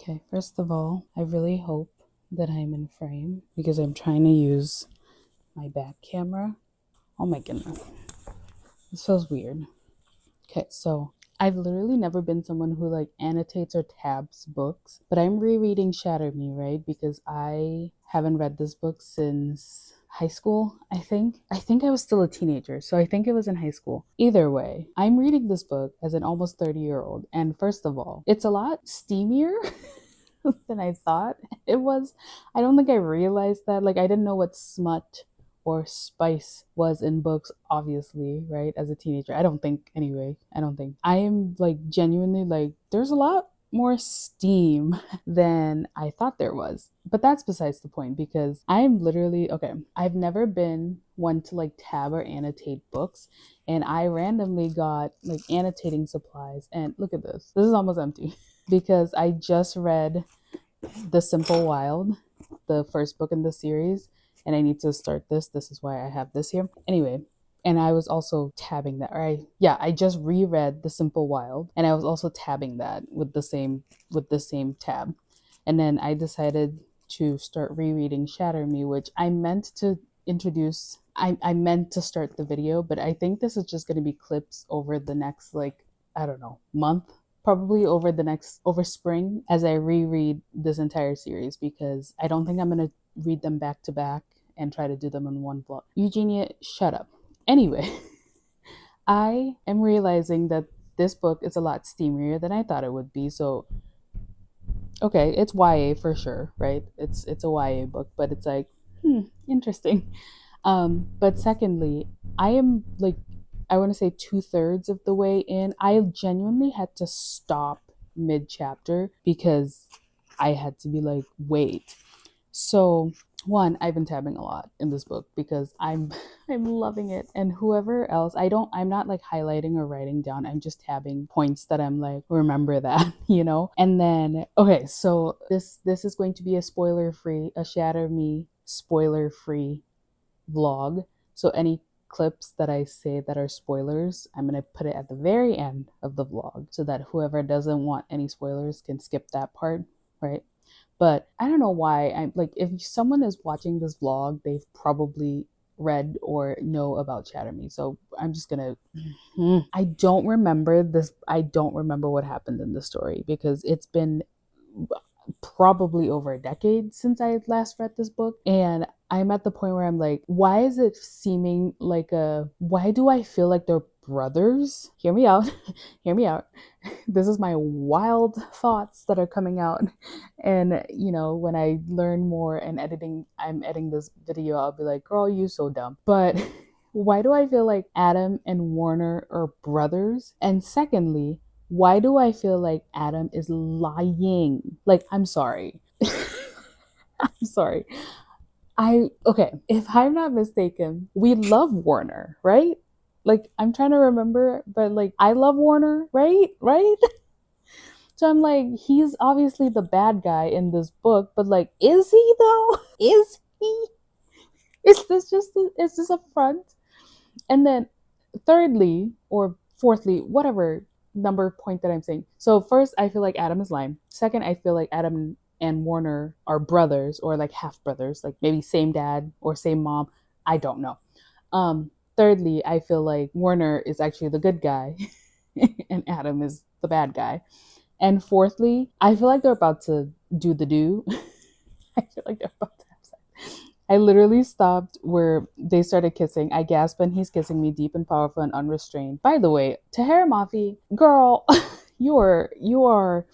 Okay, first of all, I really hope that I'm in frame because I'm trying to use my back camera. Oh my goodness, this feels weird. Okay, so I've literally never been someone who like annotates or tabs books, but I'm rereading Shatter Me, right? Because I haven't read this book since high school, I think. I think I was still a teenager, so I think it was in high school. Either way, I'm reading this book as an almost 30-year-old, and first of all, it's a lot steamier than I thought it was. I don't think I realized that. Like, I didn't know what smut or spice was in books, obviously, right? As a teenager. I don't think, anyway. I don't think. I am like genuinely like, there's a lot more steam than I thought there was. But that's besides the point because I'm literally, okay, I've never been one to like tab or annotate books. And I randomly got like annotating supplies. And look at this. This is almost empty because I just read The Simple Wild, the first book in the series, and I need to start this. This is why I have this here. Anyway, and I was also tabbing that. I just reread The Simple Wild, and I was also tabbing that with the same tab. And then I decided to start rereading Shatter Me, which I meant to introduce. I meant to start the video, but I think this is just going to be clips over the next, like, I don't know, month, probably over spring as I reread this entire series because I don't think I'm going to read them back to back and try to do them in one vlog. Eugenia, shut up. Anyway, I am realizing that this book is a lot steamier than I thought it would be. So, okay, it's YA for sure, right? It's a YA book, but it's like, interesting. But secondly, I am like, I want to say 2/3 of the way in. I genuinely had to stop mid chapter because I had to be like, wait. So one, I've been tabbing a lot in this book because I'm I'm loving it. And whoever else, I'm not like highlighting or writing down. I'm just tabbing points that I'm like, remember that, you know? And then okay, so this is going to be a Shatter Me spoiler free vlog. So any clips that I say that are spoilers, I'm going to put it at the very end of the vlog so that whoever doesn't want any spoilers can skip that part, right? But I don't know why. I'm like, if someone is watching this vlog, they've probably read or know about Chatter Me. So I'm just gonna. I don't remember this. I don't remember what happened in the story because it's been probably over a decade since I last read this book. And I'm at the point where I'm like, why is it seeming like why do I feel like they're brothers? Hear me out. Hear me out. This is my wild thoughts that are coming out. And, you know, when I learn more and I'm editing this video, I'll be like, girl, you so dumb. But why do I feel like Adam and Warner are brothers? And secondly, why do I feel like Adam is lying? Like, I'm sorry. I'm sorry. Okay, if I'm not mistaken, we love Warner, right? Like, I'm trying to remember, but like, I love Warner, right? Right? So I'm like, he's obviously the bad guy in this book, but like, is he though? Is he? Is this a front? And then thirdly or fourthly, whatever number point that I'm saying. So first, I feel like Adam is lying. Second, I feel like Adam and Warner are brothers or like half brothers, like maybe same dad or same mom. I don't know. Thirdly, I feel like Warner is actually the good guy and Adam is the bad guy. And fourthly, I feel like they're about to do the do. I feel like they're about to have sex. I literally stopped where they started kissing. I gasped and he's kissing me deep and powerful and unrestrained. By the way, Tahara Mafi, girl, you are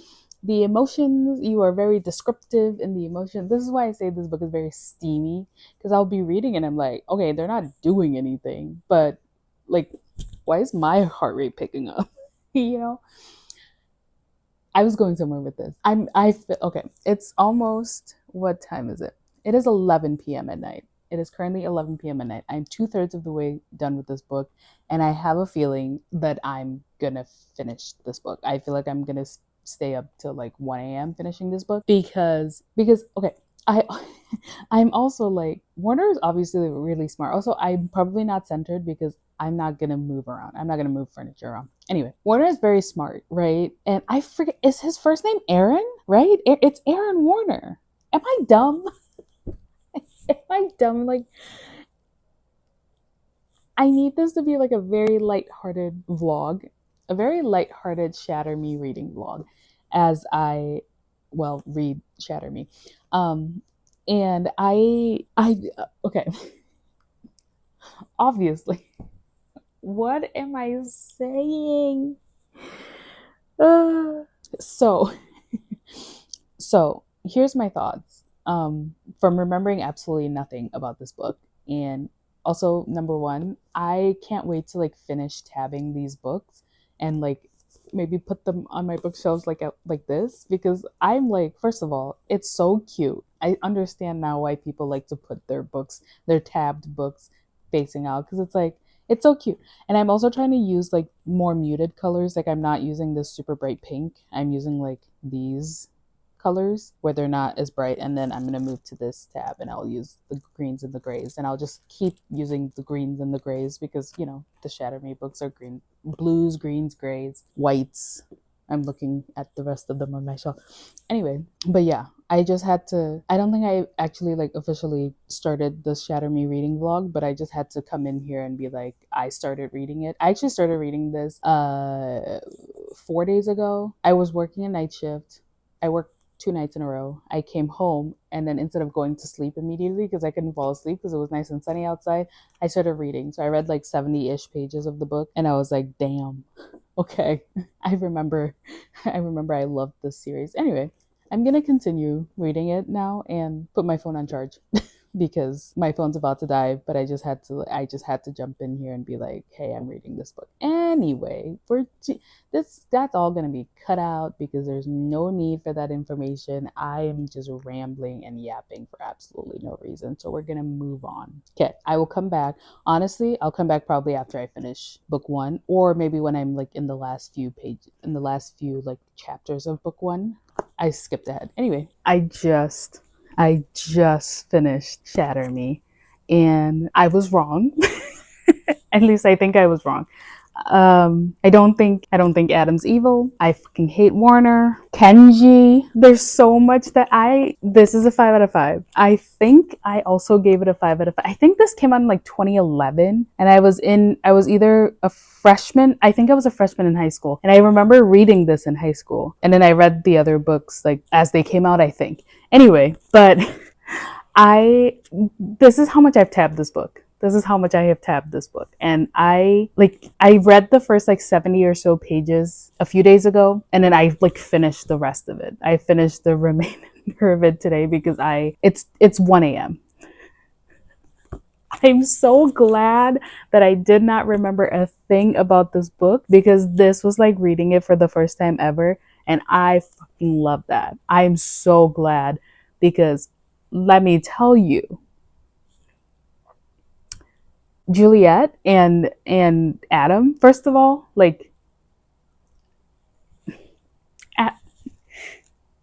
the emotions, you are very descriptive in the emotion. This is why I say this book is very steamy. Because I'll be reading and I'm like, okay, they're not doing anything. But like, why is my heart rate picking up? You know? I was going somewhere with this. Okay. It's almost, what time is it? It is 11 p.m. at night. It is currently 11 p.m. at night. I'm 2/3 of the way done with this book, and I have a feeling that I'm gonna finish this book. I feel like I'm gonna stay up till like 1 a.m. finishing this book because okay, I I'm also like Warner is obviously really smart. Also, I'm probably not centered because I'm not gonna move around. I'm not gonna move furniture around. Anyway, Warner is very smart, right? And I forget, is his first name Aaron, right? It's Aaron Warner. Am I dumb? Am I dumb? Like, I need this to be like a very lighthearted vlog, a very lighthearted Shatter Me reading vlog as I, well, read Shatter Me. And okay, obviously, what am I saying? Uh, so, so here's my thoughts from remembering absolutely nothing about this book. And also, number one, I can't wait to like finish tabbing these books and like maybe put them on my bookshelves like this, because I'm like, first of all, it's so cute. I understand now why people like to put their books, their tabbed books, facing out, because it's like it's so cute. And I'm also trying to use like more muted colors. Like I'm not using this super bright pink. I'm using like these colors where they're not as bright, and then I'm going to move to this tab and I'll use the greens and the grays, and I'll just keep using the greens and the grays because, you know, the Shatter Me books are green, blues, greens, grays, whites. I'm looking at the rest of them on my shelf. Anyway, but yeah, I just had to, I don't think I actually like officially started the Shatter Me reading vlog, but I just had to come in here and be like, I started reading it. I actually started reading this 4 days ago. I was working a night shift. I worked 2 nights in a row. I came home, and then instead of going to sleep immediately because I couldn't fall asleep because it was nice and sunny outside, I started reading. So I read like 70-ish pages of the book, and I was like, damn, okay. I remember I loved this series. Anyway, I'm gonna continue reading it now and put my phone on charge because my phone's about to die, but I just had to jump in here and be like, hey, I'm reading this book. Anyway, that's all gonna be cut out because there's no need for that information. I am just rambling and yapping for absolutely no reason. So we're gonna move on. Okay, I will come back. Honestly, I'll come back probably after I finish book one, or maybe when I'm like in the last few like chapters of book one. I skipped ahead. Anyway, I just finished Shatter Me, and I was wrong. At least I think I was wrong. I don't think Adam's evil. I fucking hate Warner. Kenji. There's so much that this is a 5 out of 5. I think I also gave it a 5 out of 5. I think this came out in like 2011, and I was either a freshman. I think I was a freshman in high school, and I remember reading this in high school, and then I read the other books like as they came out, I think. Anyway, but this is how much I've tabbed this book. This is how much I have tabbed this book. And I read the first like 70 or so pages a few days ago, and then I like finished the rest of it. I finished the remainder of it today because it's 1 a.m. I'm so glad that I did not remember a thing about this book, because this was like reading it for the first time ever, and I fucking love that. I'm so glad, because let me tell you, Juliet and Adam, first of all, like,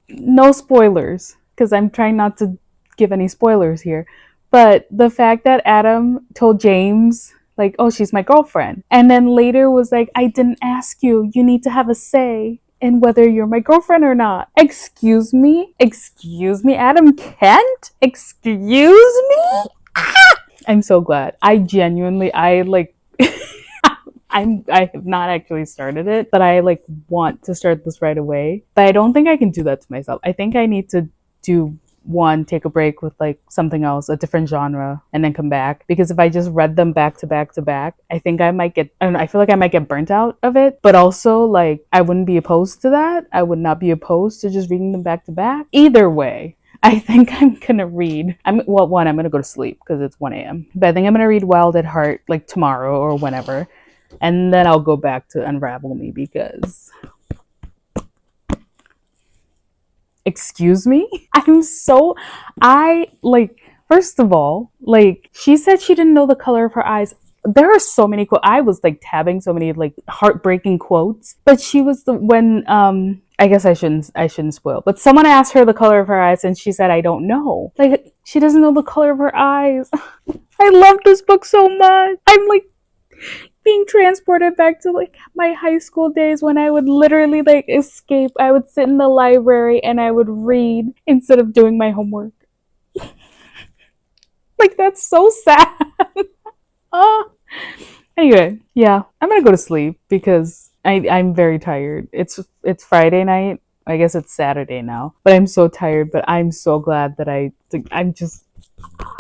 no spoilers, because I'm trying not to give any spoilers here, but the fact that Adam told James like, oh, she's my girlfriend, and then later was like, I didn't ask you, you need to have a say in whether you're my girlfriend or not. Excuse me, Adam Kent, excuse me. I'm so glad. I like I have not actually started it, but I like want to start this right away. But I don't think I can do that to myself. I think I need to take a break with like something else, a different genre, and then come back. Because if I just read them back to back to back, I think I might get, I don't know, I feel like I might get burnt out of it. But also, like, I wouldn't be opposed to that. I would not be opposed to just reading them back to back. Either way, I think I'm gonna read. I'm gonna go to sleep because it's 1 a.m. But I think I'm gonna read Wild at Heart like tomorrow or whenever, and then I'll go back to Unravel Me, because excuse me, first of all, like, she said she didn't know the color of her eyes. There are so many quotes. I was like tabbing so many like heartbreaking quotes, but she was I guess I shouldn't spoil, but someone asked her the color of her eyes and she said, I don't know. Like, she doesn't know the color of her eyes. I love this book so much. I'm like, Being transported back to like my high school days when I would literally like escape. I would sit in the library and I would read instead of doing my homework. Like that's so sad. Oh. Anyway, yeah, I'm gonna go to sleep because I'm very tired. It's Friday night. I guess it's Saturday now, but I'm so tired. But I'm so glad that I'm just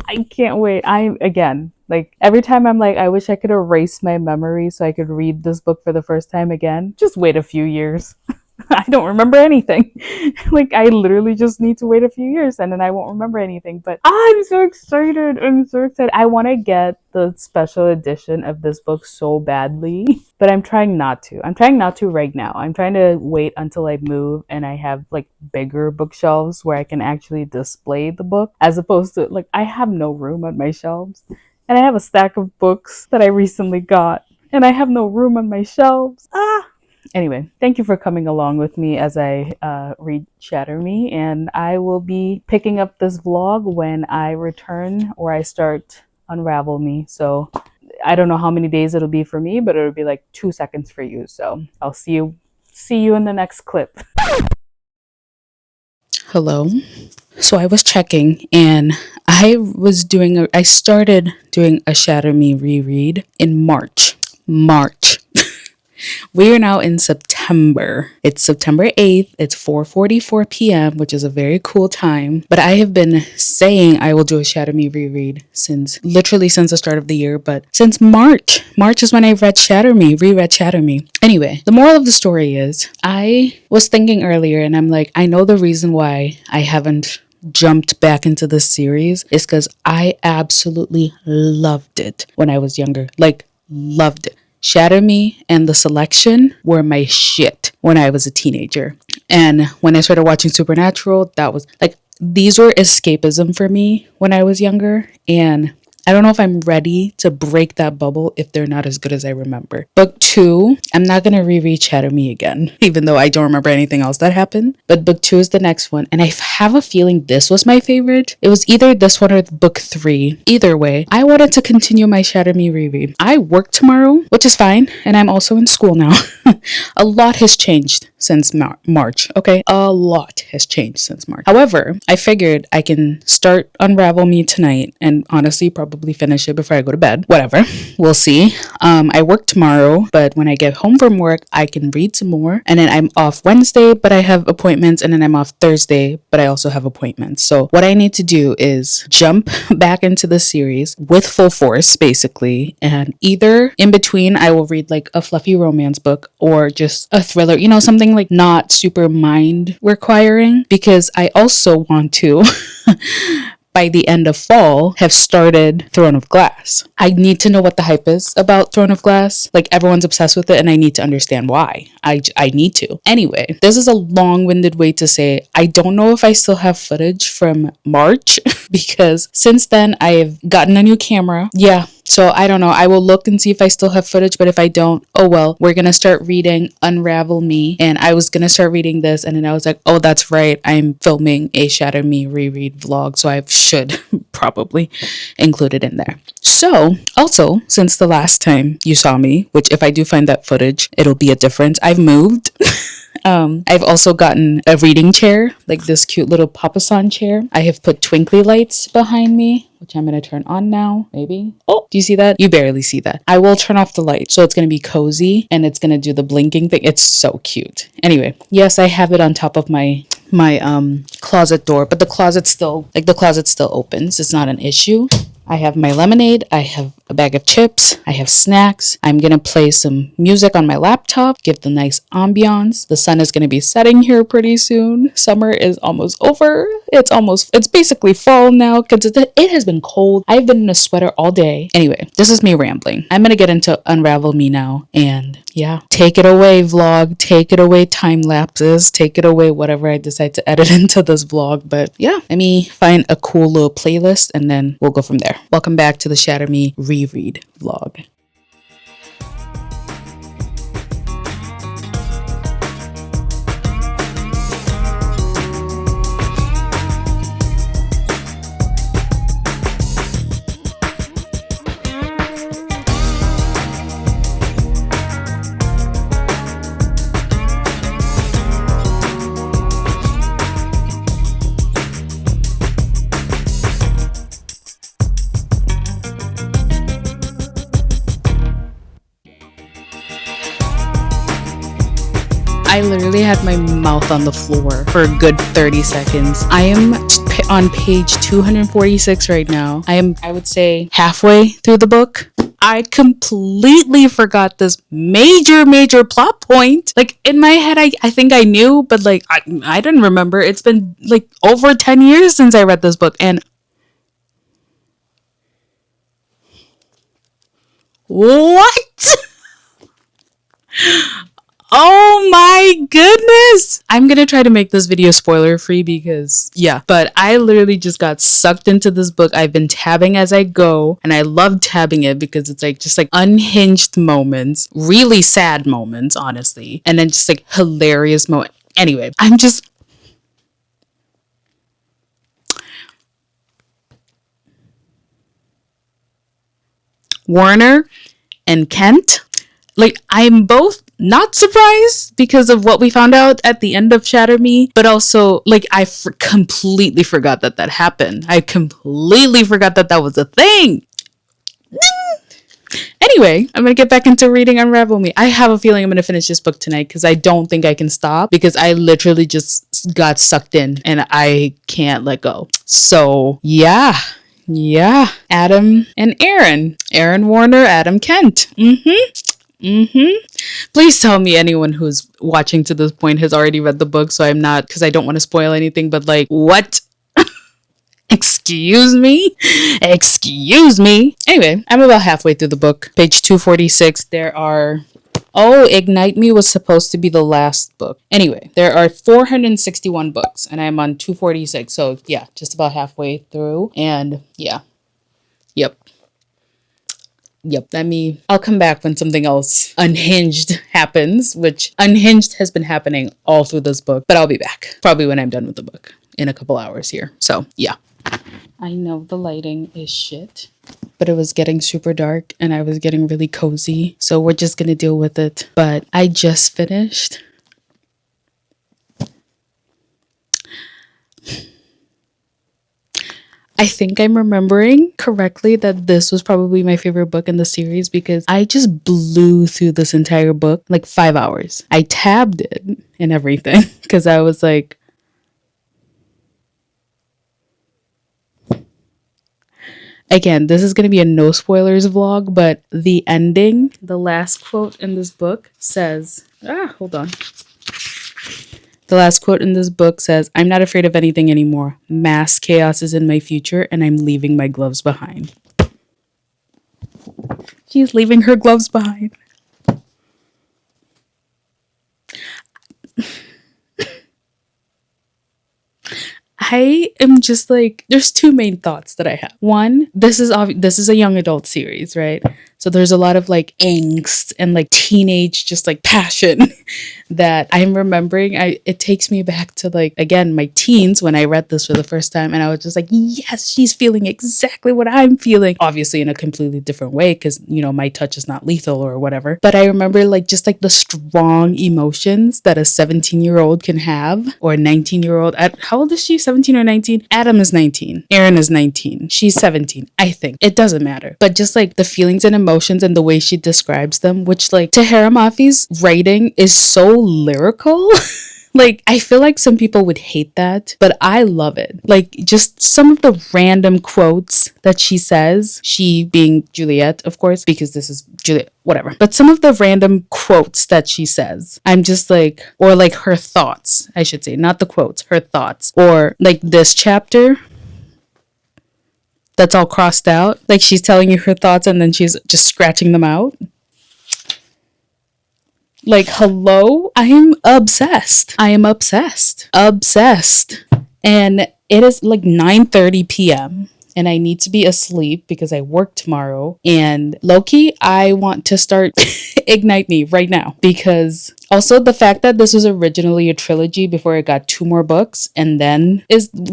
I can't wait. I again, like every time I'm like, I wish I could erase my memory so I could read this book for the first time again. Just wait a few years. I don't remember anything. Like I literally just need to wait a few years and then I won't remember anything. But I'm so excited. I'm so excited. I want to get the special edition of this book so badly, but I'm trying not to. I'm trying not to right now. I'm trying to wait until I move and I have like bigger bookshelves where I can actually display the book as opposed to like I have no room on my shelves. And I have a stack of books that I recently got and I have no room on my shelves. Anyway, thank you for coming along with me as I read Shatter Me, and I will be picking up this vlog when I return or I start Unravel Me. So I don't know how many days it'll be for me, but it'll be like 2 seconds for you. So I'll see you in the next clip. Hello. So I was checking and I started doing a Shatter Me reread in March. We are now in September. It's September 8th. It's 4:44 p.m., which is a very cool time. But I have been saying I will do a Shatter Me reread since the start of the year, but since March. March is when I reread Shatter Me. Anyway, the moral of the story is I was thinking earlier and I'm like, I know the reason why I haven't jumped back into this series is because I absolutely loved it when I was younger. Like, loved it. Shatter Me and The Selection were my shit when I was a teenager. And when I started watching Supernatural, that was like, these were escapism for me when I was younger. And I don't know if I'm ready to break that bubble if they're not as good as I remember. Book 2, I'm not going to reread Shatter Me again, even though I don't remember anything else that happened. But book 2 is the next one. And I have a feeling this was my favorite. It was either this one or book 3. Either way, I wanted to continue my Shatter Me reread. I work tomorrow, which is fine. And I'm also in school now. A lot has changed since March, okay? A lot has changed since March. However, I figured I can start Unravel Me tonight and honestly probably finish it before I go to bed. Whatever. We'll see. I work tomorrow, but when I get home from work, I can read some more. And then I'm off Wednesday, but I have appointments. And then I'm off Thursday, but I also have appointments. So what I need to do is jump back into the series with full force, basically. And either in between, I will read like a fluffy romance book or just a thriller, something like not super mind requiring, because I also want to by the end of fall have started Throne of Glass. I need to know what the hype is about Throne of Glass. Like everyone's obsessed with it and I need to understand why. I need to. Anyway, this is a long-winded way to say I don't know if I still have footage from March because since then I've gotten a new camera. Yeah. So I don't know. I will look and see if I still have footage, but if I don't, oh well, we're going to start reading Unravel Me. And I was going to start reading this and then I was like, oh, that's right. I'm filming a Shatter Me reread vlog. So I should probably include it in there. So also, since the last time you saw me, which if I do find that footage, it'll be a difference. I've moved. I've also gotten a reading chair, like this cute little papasan chair. I have put twinkly lights behind me, which I'm going to turn on now, maybe. Oh, do you see that? You barely see that. I will turn off the light. So it's going to be cozy and it's going to do the blinking thing. It's so cute. Anyway, yes, I have it on top of my closet door, but the closet still opens. It's not an issue. I have my lemonade. I have a bag of chips. I have snacks. I'm going to play some music on my laptop, give the nice ambiance. The sun is going to be setting here pretty soon. Summer is almost over. It's basically fall now because it has been cold. I've been in a sweater all day. Anyway, this is me rambling. I'm going to get into Unravel Me now. And yeah, take it away, vlog. Take it away, time lapses. Take it away, whatever I decide to edit into this vlog. But yeah, let me find a cool little playlist and then we'll go from there. Welcome back to the Shatter Me reread vlog. I literally had my mouth on the floor for a good 30 seconds. I am on page 246 right now. I would say, halfway through the book. I completely forgot this major plot point. Like, in my head, I think I knew, but like, I didn't remember. It's been like over 10 years since I read this book. And what? Oh my goodness! I'm gonna try to make this video spoiler free because, yeah, but I literally just got sucked into this book. I've been tabbing as I go, and I love tabbing it because it's like just like unhinged moments, really sad moments, honestly, and then just like hilarious moments. Anyway, I'm just. Warner and Kent. Like, I'm both not surprised because of what we found out at the end of Shatter Me, but also, like, I completely forgot that happened. I completely forgot that was a thing. Anyway, I'm gonna get back into reading Unravel Me. I have a feeling I'm gonna finish this book tonight because I don't think I can stop because I literally just got sucked in and I can't let go. So, yeah. Adam and Aaron Warner, Adam Kent. Please tell me anyone who's watching to this point has already read the book, so I'm not, because I don't want to spoil anything, but like, what? Excuse me? Anyway, I'm about halfway through the book. Page 246. Ignite Me was supposed to be the last book. Anyway, there are 461 books, and I'm on 246, so yeah, just about halfway through, and yeah. Yep, I'll come back when something else unhinged happens, which unhinged has been happening all through this book, but I'll be back probably when I'm done with the book in a couple hours here. So, yeah. I know the lighting is shit, but it was getting super dark and I was getting really cozy, so we're just gonna deal with it. But I just finished. I think I'm remembering correctly that this was probably my favorite book in the series because I just blew through this entire book like 5 hours. I tabbed it and everything because I was like, again, this is going to be a no spoilers vlog, but the ending, the last quote in this book says, hold on. The last quote in this book says, "I'm not afraid of anything anymore. Mass chaos is in my future and I'm leaving my gloves behind." She's leaving her gloves behind. I am just like, there's two main thoughts that I have. One, this is a young adult series, right? So there's a lot of like angst and like teenage just like passion that I'm remembering. It takes me back to like, again, my teens when I read this for the first time, and I was just like, yes, she's feeling exactly what I'm feeling. Obviously in a completely different way because, you know, my touch is not lethal or whatever. But I remember like just like the strong emotions that a 17-year-old can have, or a 19-year-old. How old is she? 17 or 19? Adam is 19. Aaron is 19. She's 17, I think. It doesn't matter. But just like the feelings and emotions and the way she describes them, which like Tahera Mafi's writing is so lyrical. Like, I feel like some people would hate that, but I love it. Like, just some of the random quotes that she says, she being Juliet, of course, because this is Juliet, whatever. But some of the random quotes that she says, I'm just like, or like her thoughts, I should say, not the quotes, her thoughts. Or like this chapter that's all crossed out. Like, she's telling you her thoughts and then she's just scratching them out. Like, hello? I am obsessed. And it is like 9:30 p.m. and I need to be asleep because I work tomorrow. And low-key, I want to start Ignite Me right now, because also the fact that this was originally a trilogy before it got 2 more books and then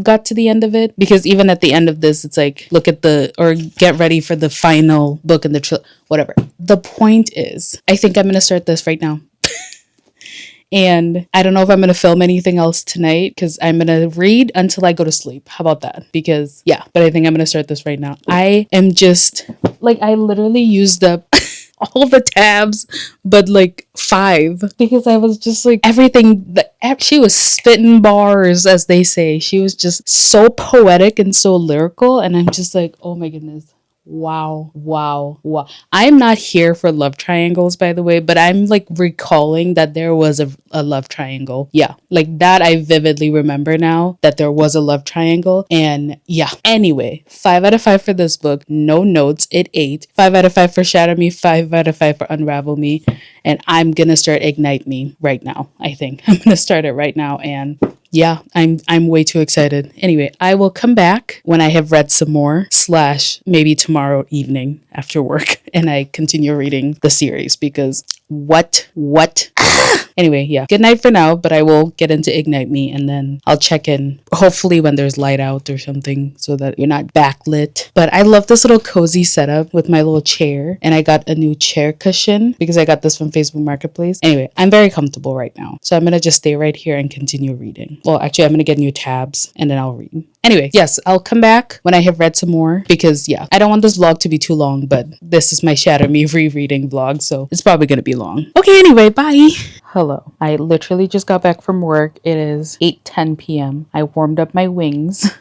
got to the end of it, because even at the end of this, it's like, get ready for the final book in the trilogy, whatever. The point is, I think I'm going to start this right now. And I don't know if I'm going to film anything else tonight because I'm going to read until I go to sleep. How about that? Because yeah, but I think I'm going to start this right now. I am just like, I literally used up all the tabs, but like 5, because I was just like everything. She was spitting bars, as they say. She was just so poetic and so lyrical, and I'm just like, oh my goodness. Wow, wow, wow. I'm not here for love triangles, by the way, but I'm like recalling that there was a love triangle. Yeah, like that I vividly remember now that there was a love triangle. And yeah, anyway, 5 out of 5 for this book. No notes, it ate. 5 out of 5 for Shatter Me, 5 out of 5 for Unravel Me. And I'm gonna start Ignite Me right now. I think I'm gonna start it right now. And yeah, I'm way too excited. Anyway, I will come back when I have read some more, / maybe tomorrow evening after work, and I continue reading the series, because what? Anyway, yeah. Good night for now, but I will get into Ignite Me, and then I'll check in hopefully when there's light out or something, so that you're not backlit. But I love this little cozy setup with my little chair, and I got a new chair cushion because I got this from Facebook Marketplace. Anyway, I'm very comfortable right now, so I'm gonna just stay right here and continue reading. Well, actually, I'm gonna get new tabs and then I'll read. Anyway, yes, I'll come back when I have read some more, because yeah, I don't want this vlog to be too long, but this is my Shatter Me rereading vlog, so it's probably gonna be long. Okay, anyway, bye. Hello. I literally just got back from work. It is 8:10 p.m. I warmed up my wings.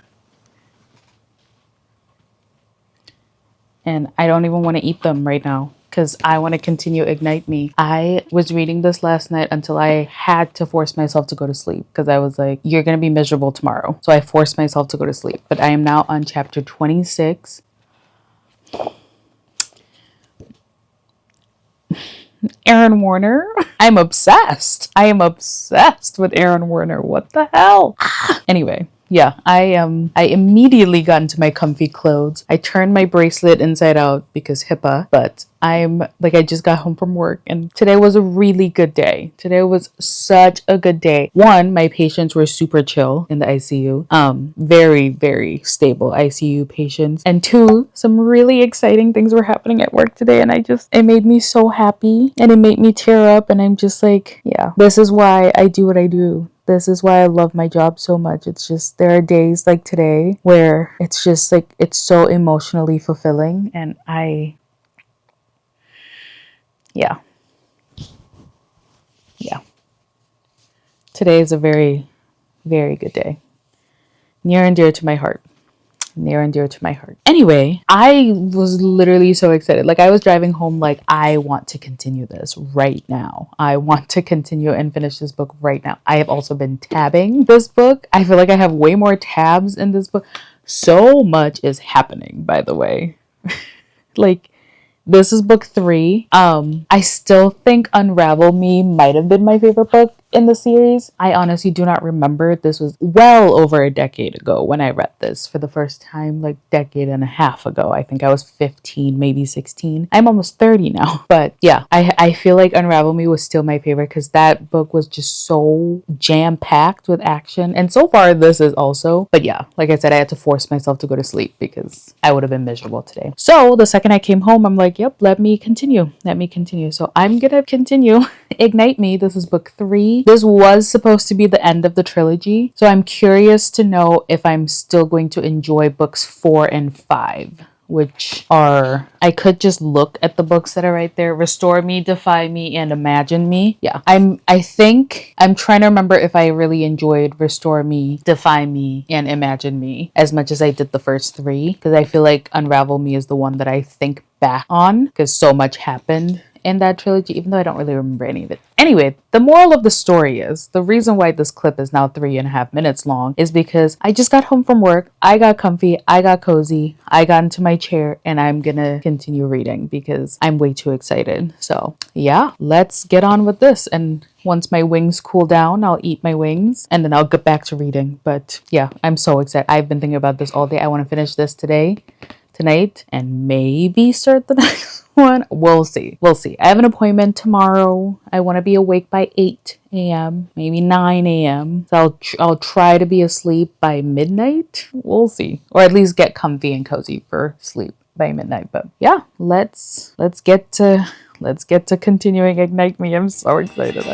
And I don't even want to eat them right now, because I want to continue Ignite Me. I was reading this last night until I had to force myself to go to sleep, because I was like, you're going to be miserable tomorrow. So I forced myself to go to sleep. But I am now on chapter 26. Aaron Warner. I'm obsessed. I am obsessed with Aaron Warner. What the hell? Anyway. Yeah, I immediately got into my comfy clothes. I turned my bracelet inside out because HIPAA, but I just got home from work, and today was a really good day. Today was such a good day. One, my patients were super chill in the ICU. Very, very stable ICU patients. And two, some really exciting things were happening at work today, and it made me so happy, and it made me tear up, and I'm just like, yeah, this is why I do what I do. This is why I love my job so much. It's just, there are days like today where it's just like, it's so emotionally fulfilling. And yeah. Today is a very, very good day. Near and dear to my heart. Near and dear to my heart. Anyway, I was literally so excited. Like, I was driving home like, I want to continue this right now. I want to continue and finish this book right now. I have also been tabbing this book. I feel like I have way more tabs in this book. So much is happening, by the way. Like, this is book 3. I still think Unravel Me might have been my favorite book in the series. I honestly do not remember. This was well over a decade ago when I read this for the first time, like decade and a half ago. I think I was 15, maybe 16. I'm almost 30 now. But yeah, I feel like Unravel Me was still my favorite because that book was just so jam-packed with action. And so far this is also. But yeah, like I said, I had to force myself to go to sleep because I would have been miserable today. So the second I came home, I'm like, yep, let me continue. So I'm gonna continue Ignite Me. This is book 3. This was supposed to be the end of the trilogy, so I'm curious to know if I'm still going to enjoy books 4 and 5, which are, I could just look at the books that are right there: Restore Me, Defy Me, and Imagine Me. Yeah, I think I'm trying to remember if I really enjoyed Restore Me, Defy Me, and Imagine Me as much as I did the first 3, because I feel like Unravel Me is the one that I think back on because so much happened in that trilogy, even though I don't really remember any of it. Anyway, the moral of the story is, the reason why this clip is now 3.5 minutes long is because I just got home from work, I got comfy, I got cozy, I got into my chair, and I'm gonna continue reading because I'm way too excited. So yeah, let's get on with this. And once my wings cool down, I'll eat my wings and then I'll get back to reading. But yeah, I'm so excited. I've been thinking about this all day. I want to finish this tonight, and maybe start the next one. We'll see. I have an appointment tomorrow. I want to be awake by 8 a.m., maybe 9 a.m. So I'll try to be asleep by midnight. We'll see. Or at least get comfy and cozy for sleep by midnight. But yeah, let's get to continuing Ignite Me. I'm so excited.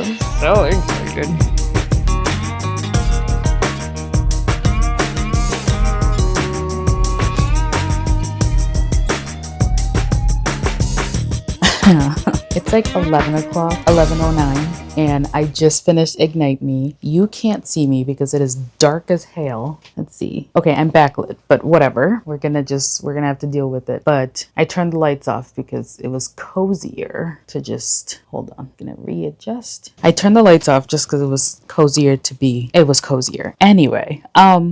It's like 11 o'clock, 11:09, and I just finished Ignite Me. You can't see me because it is dark as hell. Let's see. Okay, I'm backlit, but whatever. We're gonna have to deal with it. But I turned the lights off because it was cozier to just, hold on, I'm gonna readjust. I turned the lights off just because it was cozier. Anyway,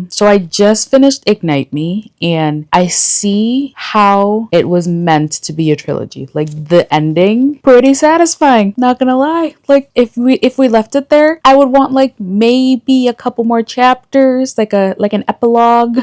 so I just finished Ignite Me, and I see how it was meant to be a trilogy. Like, the ending, pretty satisfying, not gonna lie. Like, if we left it there, I would want like maybe a couple more chapters, like an epilogue,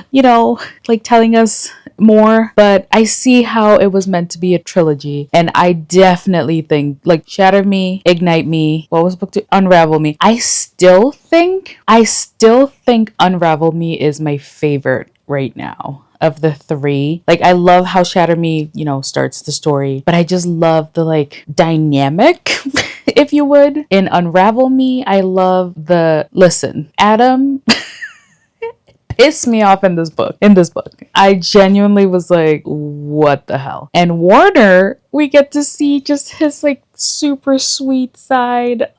like telling us more. But I see how it was meant to be a trilogy, and I definitely think like Shatter Me, Ignite Me, what was book 2? Unravel Me. I still think Unravel Me is my favorite right now of the 3. Like, I love how Shatter Me, starts the story, but I just love the like dynamic if you would. In Unravel Me, I love Adam pissed me off in this book. I genuinely was like, what the hell? And Warner, we get to see just his like super sweet side.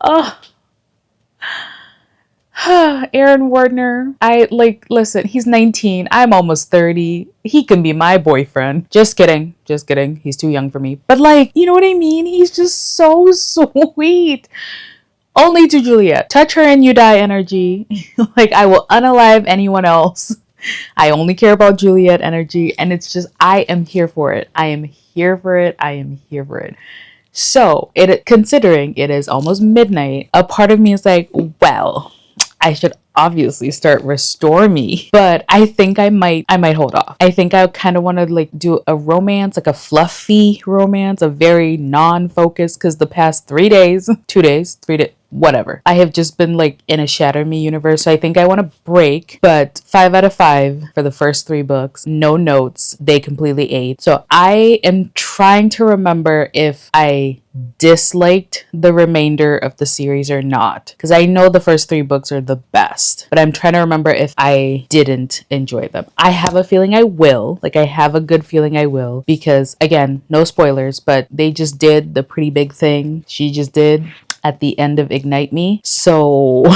Aaron Wardner. Listen, he's 19. I'm almost 30. He can be my boyfriend. Just kidding. He's too young for me. But like, you know what I mean? He's just so sweet. Only to Juliet. Touch her and you die energy. Like, I will unalive anyone else. I only care about Juliet energy. And it's just, I am here for it. So, considering it is almost midnight, a part of me is like, well, I should obviously start Restore Me, but I think I might hold off. I think I kind of want to like do a romance, like a fluffy romance, a very non-focused, because the past 3 days, 2 days, 3 days, whatever, I have just been like in a Shatter Me universe. So I think I want to break, but 5 out of 5 for the first 3 books. No notes. They completely ate. So I am trying to remember if I disliked the remainder of the series or not, because I know the first 3 books are the best, but I'm trying to remember if I didn't enjoy them. I have a feeling I will. Like, I have a good feeling I will, because again, no spoilers, but they just did the pretty big thing she just did at the end of Ignite Me. So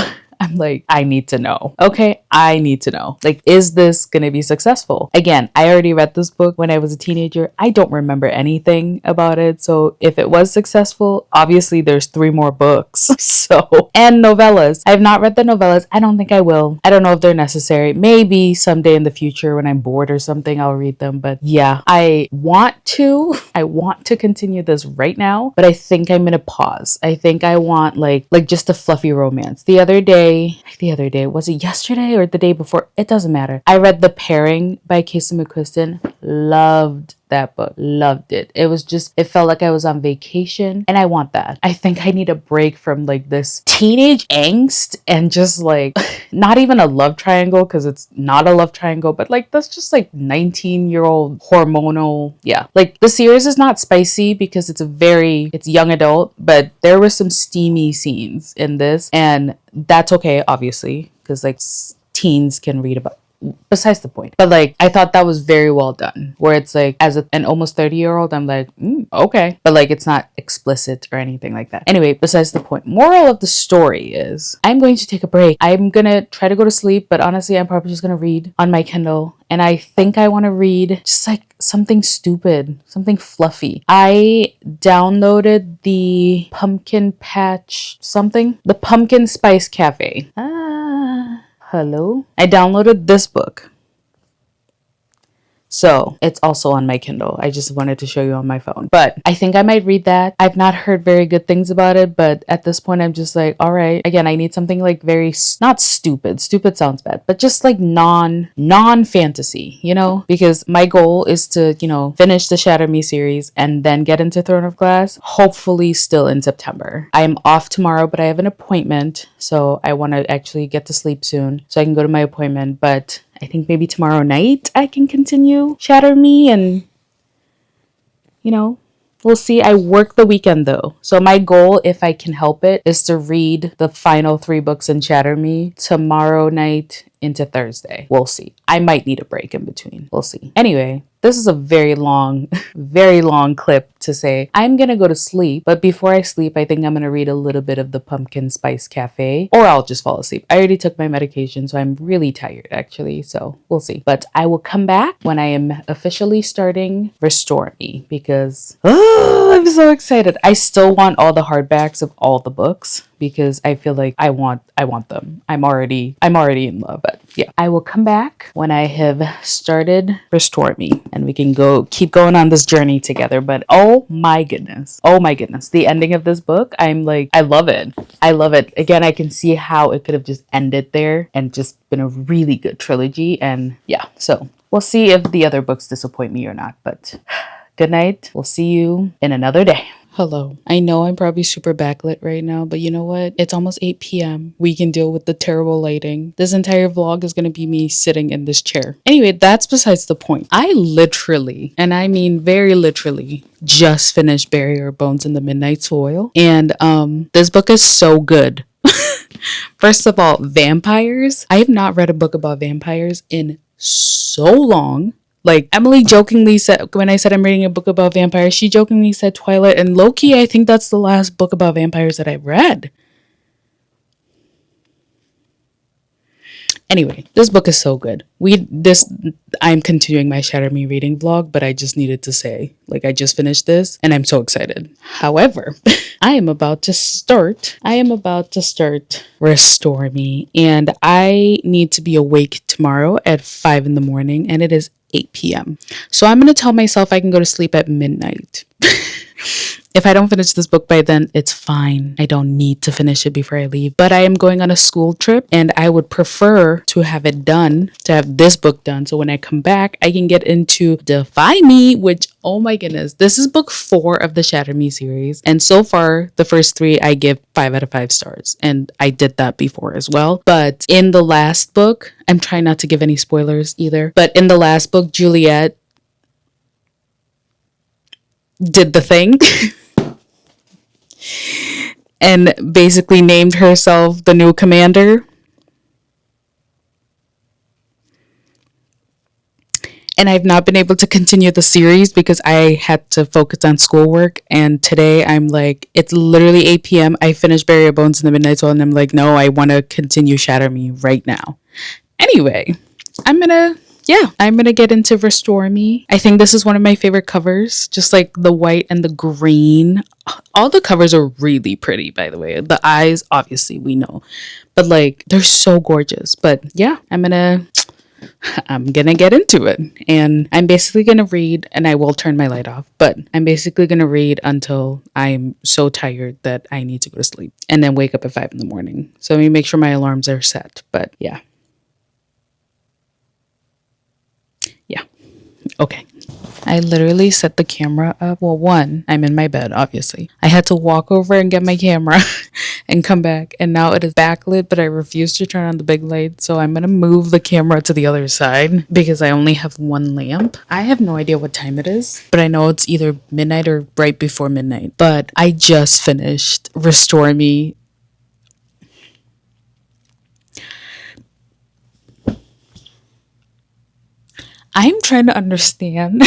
I'm like, I need to know. Okay, I need to know. Like, is this going to be successful? Again, I already read this book when I was a teenager. I don't remember anything about it. So if it was successful, obviously there's 3 more books. So, and novellas. I have not read the novellas. I don't think I will. I don't know if they're necessary. Maybe someday in the future when I'm bored or something, I'll read them. But yeah, I want to continue this right now, but I think I'm going to pause. I think I want like just a fluffy romance. The other day, was it yesterday or the day before? It doesn't matter. I read The Pairing by Casey McQuiston. Loved that book. Loved it. It felt like I was on vacation, and I want that. I think I need a break from like this teenage angst and just like not even a love triangle, because it's not a love triangle, but like that's just like 19-year-old hormonal. Yeah. Like, the series is not spicy because it's young adult, but there were some steamy scenes in this, and that's okay, obviously, because like teens can read about. Besides the point. But like, I thought that was very well done, where it's like, as an almost 30-year-old, I'm like, okay, but like, it's not explicit or anything like that. Anyway, besides the point. Moral of the story is, I'm going to take a break. I'm gonna try to go to sleep, but honestly, I'm probably just gonna read on my Kindle. And I think I want to read just like something stupid, something fluffy. I downloaded the Pumpkin Spice Cafe. Hello? I downloaded this book. So it's also on my Kindle. I just wanted to show you on my phone. But I think I might read that. I've not heard very good things about it, but at this point I'm just like, all right. Again, I need something like very, not stupid. Stupid sounds bad, but just like non-fantasy, Because my goal is to, finish the Shatter Me series and then get into Throne of Glass, hopefully still in September. I am off tomorrow, but I have an appointment. So I want to actually get to sleep soon so I can go to my appointment. But I think maybe tomorrow night I can continue Shatter Me, and we'll see. I work the weekend though. So my goal, if I can help it, is to read the final 3 books in Shatter Me tomorrow night into Thursday. We'll see. I might need a break in between. We'll see. Anyway, this is a very long, very long clip to say I'm gonna go to sleep, but before I sleep, I think I'm gonna read a little bit of the Pumpkin Spice Cafe, or I'll just fall asleep. I already took my medication, so I'm really tired actually, so we'll see. But I will come back when I am officially starting Restore Me, because I'm so excited. I still want all the hardbacks of all the books because I feel like I want them. I'm already in love. But yeah, I will come back when I have started Restore Me and we can keep going on this journey together. But oh my goodness, the ending of this book, I'm like, I love it. Again, I can see how it could have just ended there and just been a really good trilogy. And yeah, so we'll see if the other books disappoint me or not. But good night. We'll see you in another day. Hello. I know I'm probably super backlit right now, but you know what? It's almost 8 p.m. We can deal with the terrible lighting. This entire vlog is going to be me sitting in this chair. Anyway, that's besides the point. I literally, and I mean very literally, just finished Bury Your Bones in the Midnight Soil. And this book is so good. First of all, vampires. I have not read a book about vampires in so long. Like, Emily jokingly said, when I said I'm reading a book about vampires, she jokingly said Twilight, and low-key, I think that's the last book about vampires that I've read. Anyway, this book is so good. I'm continuing my Shatter Me reading vlog, but I just needed to say, like, I just finished this and I'm so excited. However, I am about to start Restore Me, and I need to be awake tomorrow at 5 in the morning, and it is 8 p.m. So I'm going to tell myself I can go to sleep at midnight. If I don't finish this book by then, it's fine. I don't need to finish it before I leave. But I am going on a school trip, and I would prefer to have this book done. So when I come back, I can get into Defy Me, which, oh my goodness, this is book 4 of the Shatter Me series. And so far, the first 3, I give 5 out of 5 stars. And I did that before as well. But in the last book, I'm trying not to give any spoilers either. But in the last book, Juliet did the thing. And basically named herself the new commander. And I've not been able to continue the series because I had to focus on schoolwork. And today I'm like, it's literally 8 p.m. I finished Bury Your Bones in the Midnight Soil, and I'm like, no, I want to continue Shatter Me right now. Anyway, I'm gonna get into Restore Me. I think this is one of my favorite covers, just like the white and the green. All the covers are really pretty, by the way. The eyes, obviously, we know, but like, they're so gorgeous. But yeah, I'm gonna get into it, and I'm basically gonna read, and I will turn my light off, but I'm basically gonna read until I'm so tired that I need to go to sleep, and then wake up at 5 in the morning. So let me make sure my alarms are set. But yeah. Okay. I literally set the camera up. Well, one, I'm in my bed, obviously. I had to walk over and get my camera and come back. And now it is backlit, but I refuse to turn on the big light. So I'm going to move the camera to the other side because I only have one lamp. I have no idea what time it is, but I know it's either midnight or right before midnight. But I just finished Restore Me. I'm trying to understand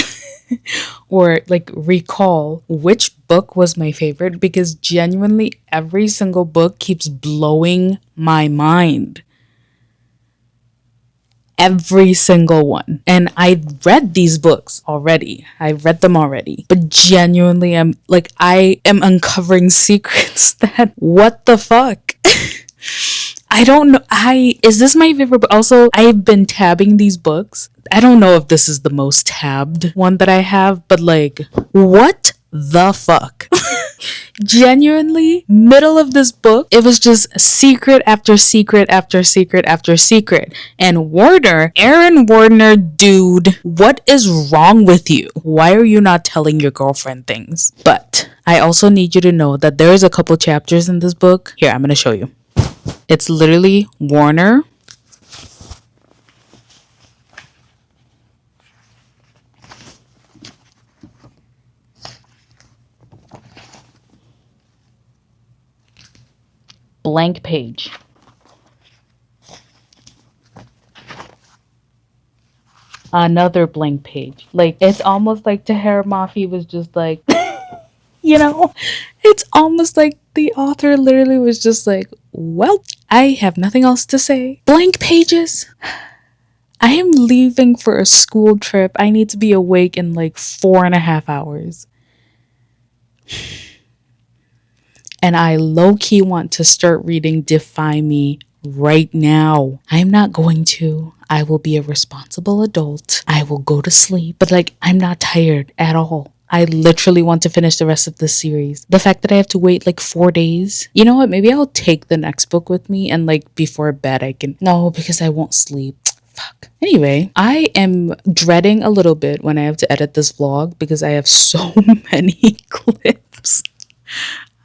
or like recall which book was my favorite, because genuinely every single book keeps blowing my mind. Every single one. And I've read these books already. I've read them already. But genuinely, I am uncovering secrets that, what the fuck? I don't know. Is this my favorite book? Also, I've been tabbing these books. I don't know if this is the most tabbed one that I have, but like, what the fuck? Genuinely, middle of this book, it was just secret after secret after secret after secret. And Aaron Warner, dude, what is wrong with you? Why are you not telling your girlfriend things? But I also need you to know that there is a couple chapters in this book. Here, I'm going to show you. It's literally Warner. Blank page. another blank page. Like, it's almost like Tahara Mafi was just like, you know, it's almost like the author literally was just like, well, I have nothing else to say. Blank pages. I am leaving for a school trip. I need to be awake in like 4.5 hours. And I low key want to start reading Defy Me right now. I'm not going to. I will be a responsible adult. I will go to sleep. But like, I'm not tired at all. I literally want to finish the rest of this series. The fact that I have to wait like 4 days. You know what? Maybe I'll take the next book with me and like before bed I can. No, because I won't sleep. Fuck. Anyway, I am dreading a little bit when I have to edit this vlog because I have so many clips.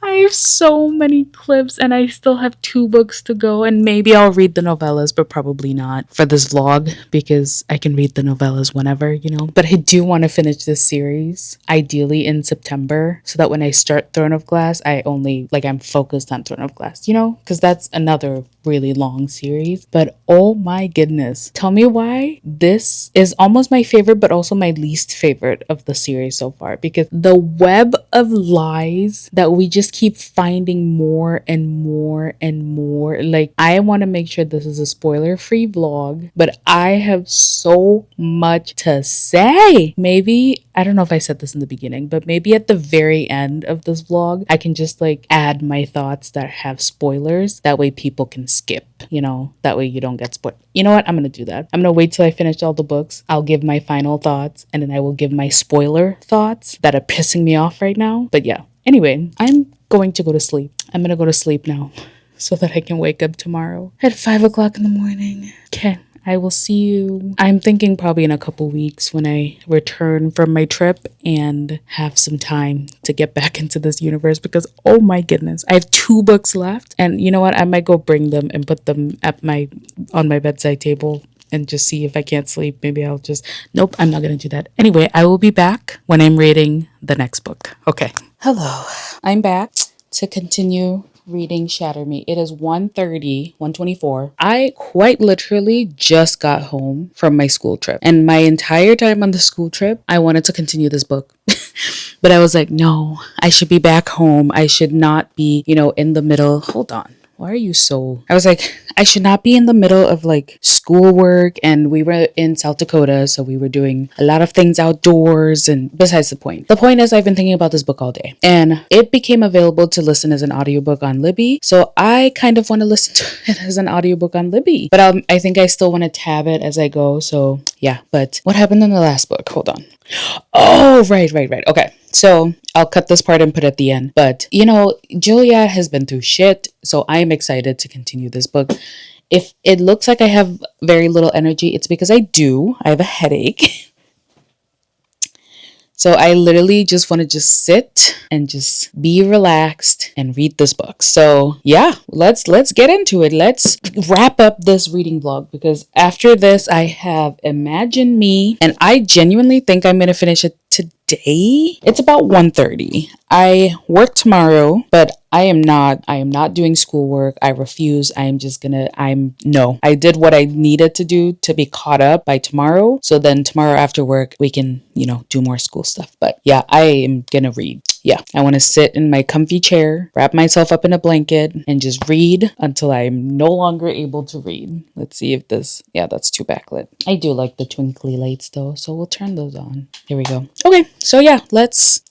I have so many clips and I still have 2 books to go, and maybe I'll read the novellas, but probably not for this vlog because I can read the novellas whenever, you know. But I do want to finish this series, ideally in September, so that when I start Throne of Glass, I'm focused on Throne of Glass, you know, because that's another really long series. But oh my goodness, tell me why this is almost my favorite but also my least favorite of the series so far, because the web of lies that we just keep finding more and more and more. Like, I want to make sure this is a spoiler free vlog, but I have so much to say. Maybe, I don't know if I said this in the beginning, but maybe at the very end of this vlog I can just like add my thoughts that have spoilers, that way people can skip, you know, that way you don't get spoiled. You know what, I'm gonna do that. I'm gonna wait till I finish all the books. I'll give my final thoughts and then I will give my spoiler thoughts that are pissing me off right now. But yeah, anyway, I'm going to go to sleep. I'm gonna go to sleep now so that I can wake up tomorrow at 5 o'clock in the morning. Okay, I will see you. I'm thinking probably in a couple weeks when I return from my trip and have some time to get back into this universe, because oh my goodness, I have 2 books left, and you know what, I might go bring them and put them on my bedside table and just see if I can't sleep. Maybe I'll just, nope, I'm not gonna do that. Anyway, I will be back when I'm reading the next book. Okay. Hello, I'm back to continue reading Shatter Me. It is 1:24. I quite literally just got home from my school trip, and my entire time on the school trip I wanted to continue this book. But I was like, no, I should be back home. I should not be, you know, in the middle. Hold on. Why are you so... I was like, I should not be in the middle of like schoolwork, and we were in South Dakota, so we were doing a lot of things outdoors, and besides the point. The point is, I've been thinking about this book all day, and it became available to listen as an audiobook on Libby, so I kind of want to listen to it as an audiobook on Libby, but I think I still want to tab it as I go, so yeah. But what happened in the last book? Hold on. Oh, right. Okay, so I'll cut this part and put it at the end. But, you know, Julia has been through shit, so I am excited to continue this book. If it looks like I have very little energy, it's because I do. I have a headache. So I literally just want to just sit and just be relaxed and read this book. So yeah, let's get into it. Let's wrap up this reading vlog, because after this I have Imagine Me, and I genuinely think I'm gonna finish it today. It's about 1:30. I work tomorrow, but I am not doing schoolwork. I refuse. I did what I needed to do to be caught up by tomorrow. So then tomorrow after work, we can, you know, do more school stuff. But yeah, I am gonna read. Yeah, I want to sit in my comfy chair, wrap myself up in a blanket, and just read until I'm no longer able to read. Let's see if this, yeah, that's too backlit. I do like the twinkly lights though, so we'll turn those on. Here we go. Okay, so yeah, let's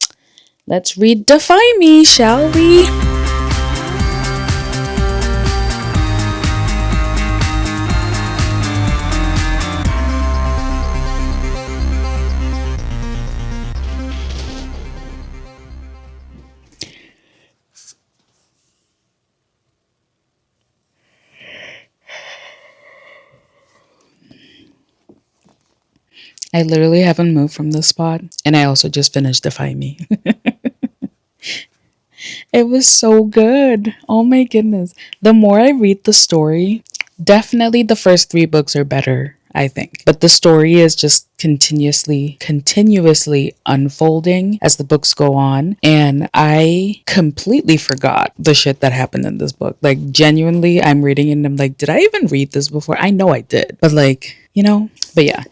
read Defy Me, shall we? I literally haven't moved from this spot, and I also just finished Defy Me. It was so good. Oh my goodness. The more I read the story, definitely the first 3 books are better, I think. But the story is just continuously unfolding as the books go on. And I completely forgot the shit that happened in this book. Like, genuinely, I'm reading it and I'm like, did I even read this before? I know I did. But like, you know? But yeah,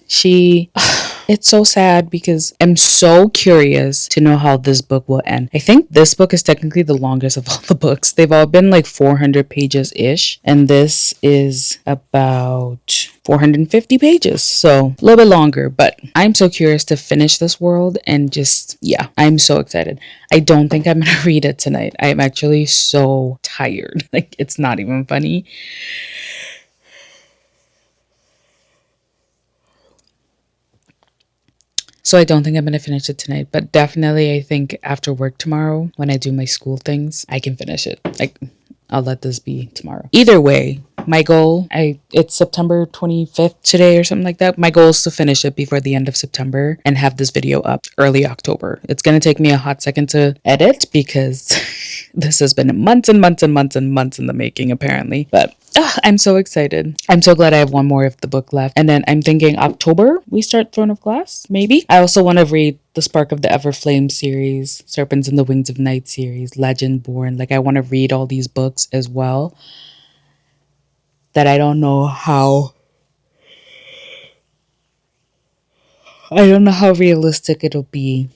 it's so sad because I'm so curious to know how this book will end. I think this book is technically the longest of all the books. They've all been like 400 pages ish, and this is about 450 pages. So a little bit longer, but I'm so curious to finish this world and just, yeah, I'm so excited. I don't think I'm gonna read it tonight. I'm actually so tired. Like, it's not even funny. So I don't think I'm going to finish it tonight, but definitely I think after work tomorrow, when I do my school things, I can finish it. Like, I'll let this be tomorrow. Either way, my goal, it's September 25th today or something like that. My goal is to finish it before the end of September and have this video up early October. It's going to take me a hot second to edit because this has been months and months and months and months in the making, apparently. But I'm so excited. I'm so glad I have one more of the book left. And then I'm thinking October, we start Throne of Glass, maybe. I also want to read the Spark of the Everflame series, Serpents and the Wings of Night series, Legend Born. Like, I want to read all these books as well. That I don't know how realistic it'll be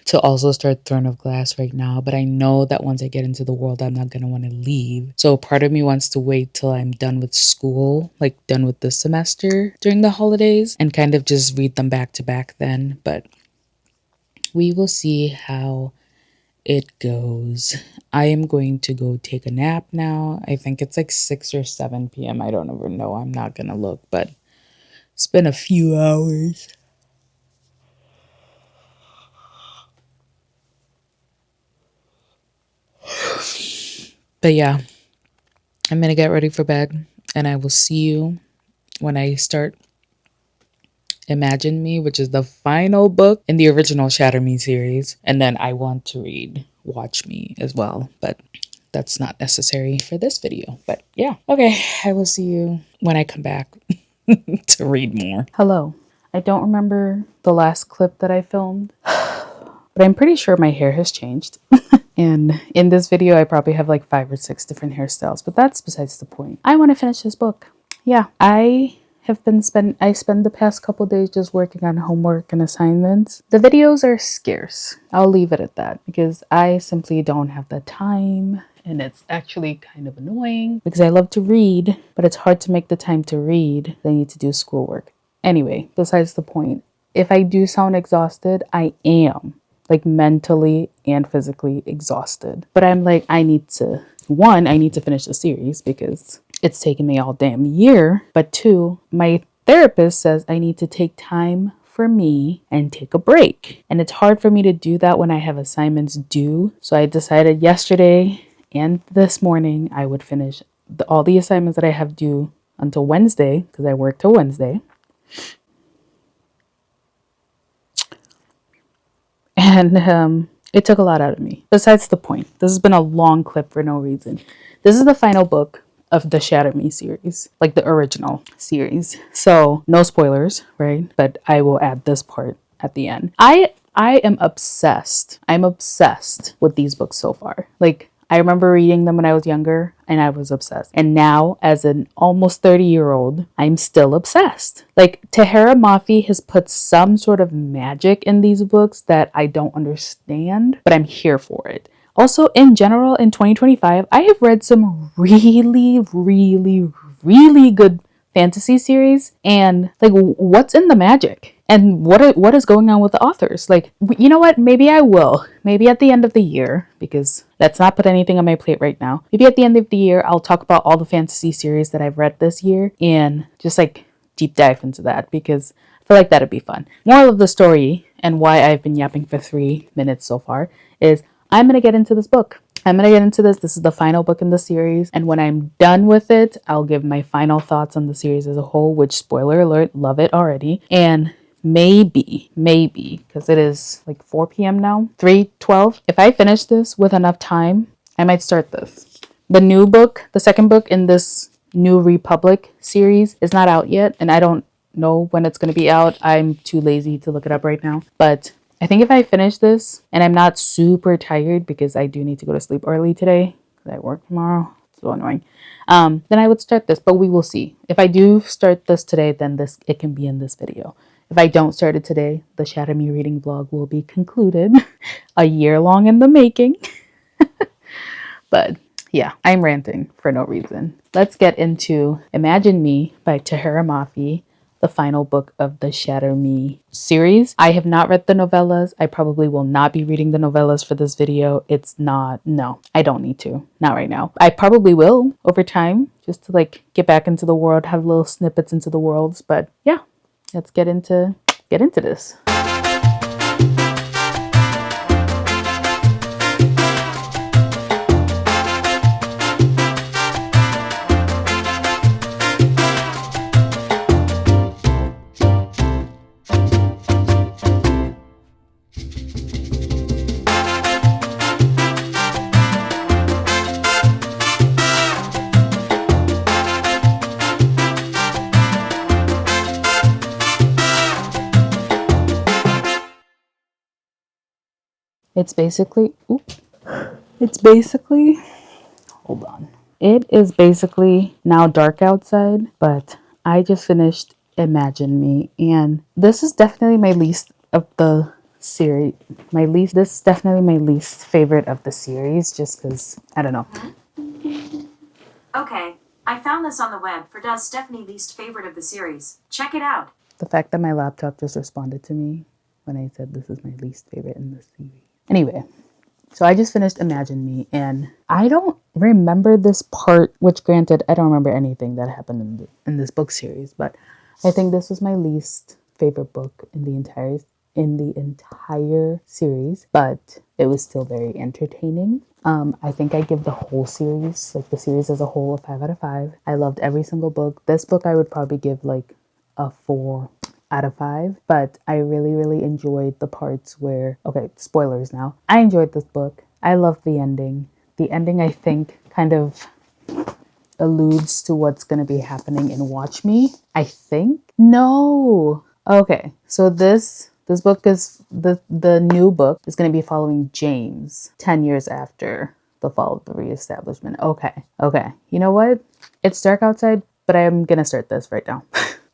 to also start Throne of Glass right now, but I know that once I get into the world, I'm not going to want to leave. So part of me wants to wait till I'm done with school, like done with this semester during the holidays, and kind of just read them back to back then. But we will see how it goes. I am going to go take a nap now. I think it's like 6 or 7 p.m. I don't even know. I'm not going to look, but it's been a few hours. But yeah, I'm going to get ready for bed, and I will see you when I start Imagine Me, which is the final book in the original Shatter Me series. And then I want to read Watch Me as well, but that's not necessary for this video. But yeah, okay, I will see you when I come back to read more. Hello. I don't remember the last clip that I filmed, but I'm pretty sure my hair has changed. And in this video, I probably have like 5 or 6 different hairstyles, but that's besides the point. I want to finish this book. Yeah, I spend the past couple days just working on homework and assignments. The videos are scarce. I'll leave it at that because I simply don't have the time, and it's actually kind of annoying because I love to read, but it's hard to make the time to read. I need to do schoolwork. Anyway, besides the point. If I do sound exhausted, I am. Like, mentally and physically exhausted. But I'm like, I need to finish the series because it's taken me all damn year. But 2, my therapist says I need to take time for me and take a break. And it's hard for me to do that when I have assignments due. So I decided yesterday and this morning I would finish all the assignments that I have due until Wednesday, because I work till Wednesday. And it took a lot out of me. Besides the point, this has been a long clip for no reason. This is the final book of the Shatter Me series, like the original series. So no spoilers, right? But I will add this part at the end. I am obsessed. I'm obsessed with these books so far. Like, I remember reading them when I was younger and I was obsessed. And now, as an almost 30-year-old, I'm still obsessed. Like, Tahara Mafi has put some sort of magic in these books that I don't understand, but I'm here for it. Also, in general, in 2025, I have read some really, really, really good fantasy series, and like, what's in the magic? And what is going on with the authors? Like, you know what? Maybe I will. Maybe at the end of the year, because let's not put anything on my plate right now. Maybe at the end of the year, I'll talk about all the fantasy series that I've read this year and just like deep dive into that, because I feel like that'd be fun. Moral of the story, and why I've been yapping for 3 minutes so far, is I'm going to get into this book. I'm going to get into this. This is the final book in the series. And when I'm done with it, I'll give my final thoughts on the series as a whole, which, spoiler alert, love it already. And maybe, because it is like 4 p.m. now, 3:12. If I finish this with enough time, I might start this. The new book, the second book in this New Republic series, is not out yet. And I don't know when it's going to be out. I'm too lazy to look it up right now. But I think if I finish this and I'm not super tired, because I do need to go to sleep early today because I work tomorrow. So annoying. Then I would start this, but we will see. If I do start this today, then it can be in this video. If I don't start it today, the Shatter Me reading vlog will be concluded. A year long in the making. But yeah, I'm ranting for no reason. Let's get into Imagine Me by Tahira Mafi, the final book of the Shatter Me series. I have not read the novellas. I probably will not be reading the novellas for this video. No, I don't need to. Not right now. I probably will over time, just to like get back into the world, have little snippets into the worlds. But yeah, let's get into this. It's basically, hold on. It is basically now dark outside, but I just finished Imagine Me, and this is definitely my least of the series. This is definitely my least favorite of the series, just because, I don't know. Okay, I found this on the web for Does Stephanie least favorite of the series. Check it out. The fact that my laptop just responded to me when I said this is my least favorite in the series. Anyway, so I just finished Imagine Me, and I don't remember this part, which granted, I don't remember anything that happened in this book series, but I think this was my least favorite book in the entire series, but it was still very entertaining. I think I give the whole series, like the series as a whole, a 5 out of 5. I loved every single book. This book I would probably give like a 4 out of 5, but I really, really enjoyed the parts where, okay, spoilers now. I enjoyed this book. I loved the ending. The ending, I think, kind of alludes to what's going to be happening in Watch Me, I think. No. Okay, so this book is, the new book is going to be following James 10 years after the fall of the reestablishment. Okay. You know what? It's dark outside, but I'm going to start this right now.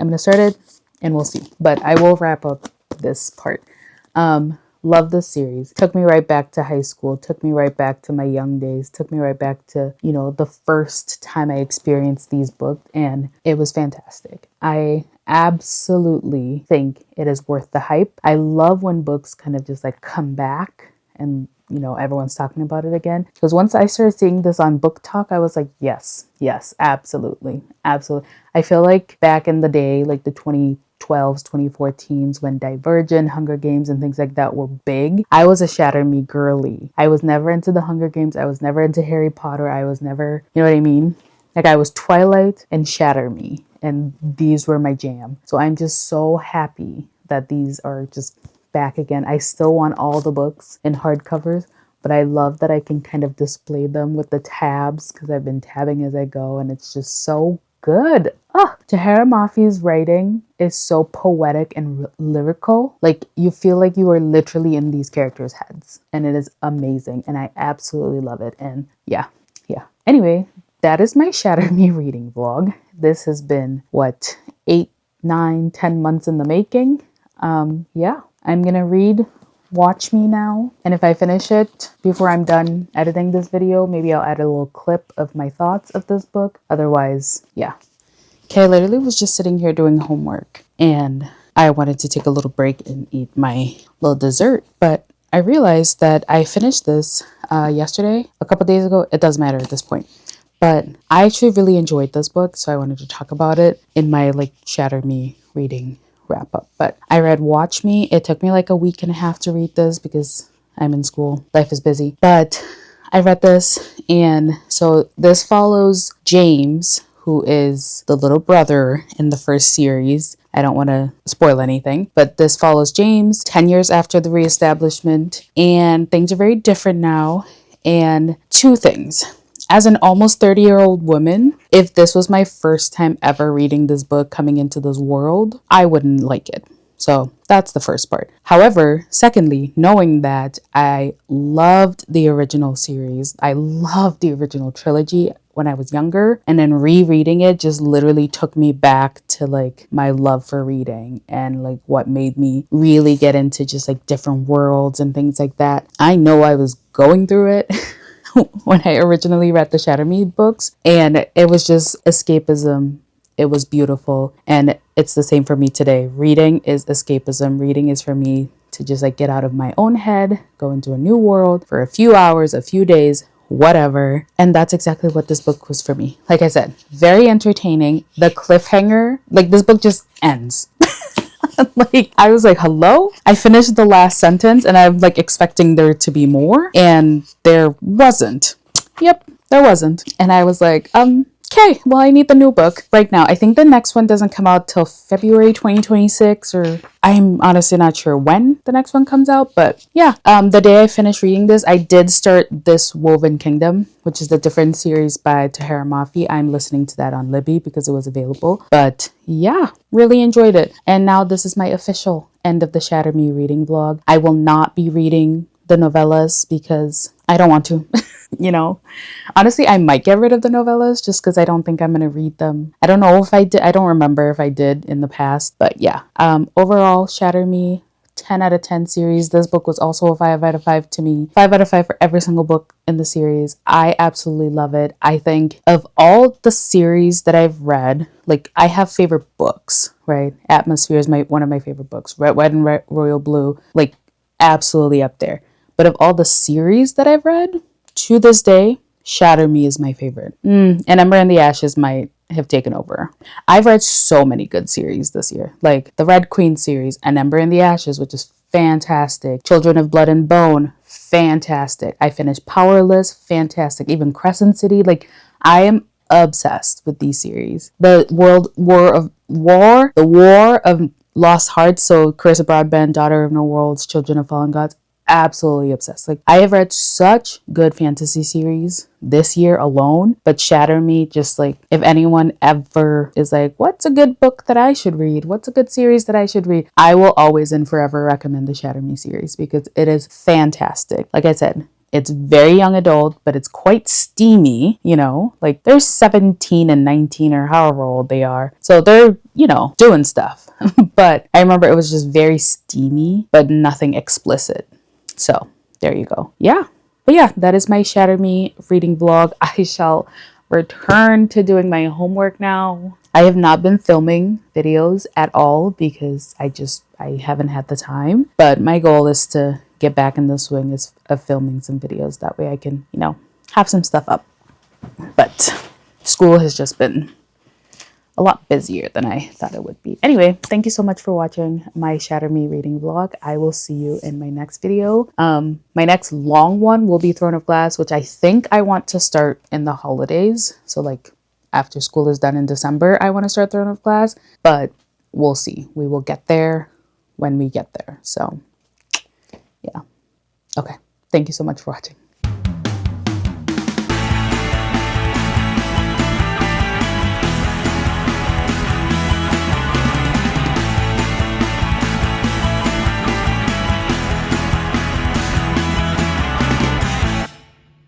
I'm going to start it and we'll see. But I will wrap up this part. Love this series. Took me right back to high school. Took me right back to my young days. Took me right back to, the first time I experienced these books. And it was fantastic. I absolutely think it is worth the hype. I love when books kind of just like come back and everyone's talking about it again. Because once I started seeing this on Book Talk, I was like, yes, absolutely. I feel like back in the day, like the 2012s, 2014s, when Divergent, Hunger Games, and things like that were big, I was a Shatter Me girly. I was never into the Hunger Games. I was never into Harry Potter. I was never, you know what I mean? Like I was Twilight and Shatter Me, and these were my jam. So I'm just so happy that these are just back again. I still want all the books in hardcovers, but I love that I can kind of display them with the tabs because I've been tabbing as I go, and it's just so good. Tahira Mafi's writing is so poetic and lyrical. Like you feel like you are literally in these characters' heads, and it is amazing, and I absolutely love it. And yeah. Anyway, that is my Shatter Me reading vlog. This has been 8, 9, 10 months in the making. Yeah, I'm gonna read Watch Me now, and if I finish it before I'm done editing this video, maybe I'll add a little clip of my thoughts of this book. Otherwise, yeah. Okay, I literally was just sitting here doing homework, and I wanted to take a little break and eat my little dessert, but I realized that I finished this yesterday, a couple days ago. It doesn't matter at this point. But I actually really enjoyed this book, so I wanted to talk about it in my Shatter Me reading wrap up. But I read Watch Me. It took me like a week and a half to read this because I'm in school. Life is busy. But I read this, and so this follows James, who is the little brother in the first series. I don't want to spoil anything, but this follows James 10 years after the reestablishment, and things are very different now. And two things. As an almost 30-year-old woman, if this was my first time ever reading this book coming into this world, I wouldn't like it. So that's the first part. However, secondly, knowing that I loved the original series, I loved the original trilogy, when I was younger, and then rereading it just literally took me back to like my love for reading and like what made me really get into just like different worlds and things like that. I know I was going through it when I originally read the Shatter Me books, and it was just escapism. It was beautiful, and it's the same for me today. Reading is escapism. Reading is for me to just like get out of my own head, go into a new world for a few hours, a few days, whatever. And that's exactly what this book was for me. Like I said, very entertaining. The cliffhanger, like this book just ends. Like I was like, hello? I finished the last sentence and I'm like expecting there to be more, and there wasn't. Yep, there wasn't. And I was like, okay, well, I need the new book right now. I think the next one doesn't come out till February 2026, or I'm honestly not sure when the next one comes out. But yeah, the day I finished reading this, I did start this Woven Kingdom, which is the different series by Tahara Mafi. I'm listening to that on Libby because it was available. But yeah, really enjoyed it. And now this is my official end of the Shatter Me reading vlog. I will not be reading the novellas because I don't want to. You know, honestly, I might get rid of the novellas just because I don't think I'm going to read them. I don't know if I did. I don't remember if I did in the past, but yeah. Overall, Shatter Me, 10 out of 10 series. This book was also a 5 out of 5 to me. 5 out of 5 for every single book in the series. I absolutely love it. I think of all the series that I've read, like I have favorite books, right? Atmosphere is one of my favorite books. Red, White, and Royal Blue, like absolutely up there. But of all the series that I've read, to this day, Shatter Me is my favorite. And Ember and the Ashes might have taken over. I've read so many good series this year, like the Red Queen series and Ember and the Ashes, which is fantastic. Children of Blood and Bone, fantastic. I finished Powerless, fantastic. Even Crescent City, like I am obsessed with these series. The War of Lost Hearts, so Carissa Broadbent, Daughter of No Worlds, Children of Fallen Gods, absolutely obsessed. Like I have read such good fantasy series this year alone, but Shatter Me, just like if anyone ever is like, what's a good book that I should read, what's a good series that I should read, I will always and forever recommend the Shatter Me series because it is fantastic. Like I said, it's very young adult, but it's quite steamy, you know, like they're 17 and 19 or however old they are. So they're, you know, doing stuff. But I remember it was just very steamy, but nothing explicit. So there you go. Yeah. But yeah, that is my Shatter Me reading vlog. I shall return to doing my homework now. I have not been filming videos at all because I haven't had the time. But my goal is to get back in the swing of filming some videos. That way I can, you know, have some stuff up. But school has just been a lot busier than I thought it would be. Anyway, thank you so much for watching my Shatter Me reading vlog. I will see you in my next video. My next long one will be Throne of Glass, which I think I want to start in the holidays. So like after school is done in December, I want to start Throne of Glass, but we'll see. We will get there when we get there. So yeah. Okay. Thank you so much for watching.